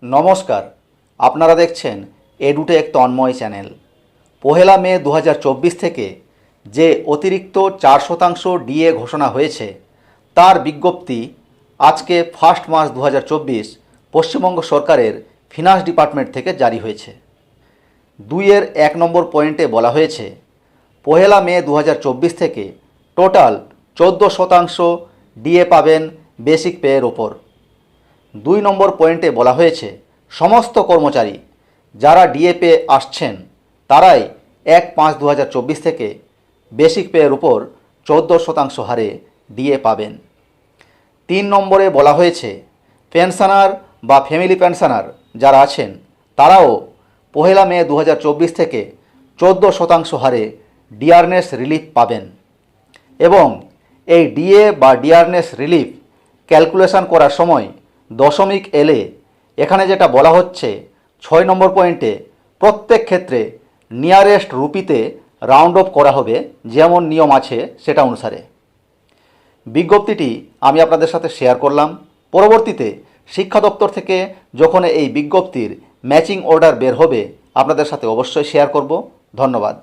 নমস্কার, আপনারা দেখছেন এডুটেক তন্ময় চ্যানেল। 1 মে 2024 থেকে যে অতিরিক্ত 4% ডিএ ঘোষণা হয়েছে তার বিজ্ঞপ্তি আজকে 1 মার্চ 2024 পশ্চিমবঙ্গ সরকারের ফিনান্স ডিপার্টমেন্ট থেকে জারি হয়েছে। 2-এর 1 নম্বর পয়েন্টে বলা হয়েছে 1 মে 2024 থেকে টোটাল 14% ডিএ পাবেন বেসিক পেয়ের ওপর। 2 নম্বর পয়েন্টে বলা হয়েছে সমস্ত কর্মচারী যারা ডিএ পেয়ে আসছেন তারাই 1/5/2024 থেকে বেসিক পেয়ের উপর 14% হারে ডিএ পাবেন। 3 নম্বরে বলা হয়েছে পেনশনার বা ফ্যামিলি পেনশনার যারা আছেন তারাও 1 মে 2024 থেকে 14% হারে ডিয়ারনেস রিলিফ পাবেন এবং এই ডিএ বা ডিয়ারনেস রিলিফ ক্যালকুলেশন করার সময় দশমিক এলে এখানে যেটা বলা হচ্ছে 6 নম্বর পয়েন্টে প্রত্যেক ক্ষেত্রে নিয়ারেস্ট রুপিতে রাউন্ড অফ করা হবে, যেমন নিয়ম আছে সেটা অনুসারে। বিজ্ঞপ্তিটি আমি আপনাদের সাথে শেয়ার করলাম। পরবর্তীতে শিক্ষা দপ্তর থেকে যখন এই বিজ্ঞপ্তির ম্যাচিং অর্ডার বের হবে আপনাদের সাথে অবশ্যই শেয়ার করব। ধন্যবাদ।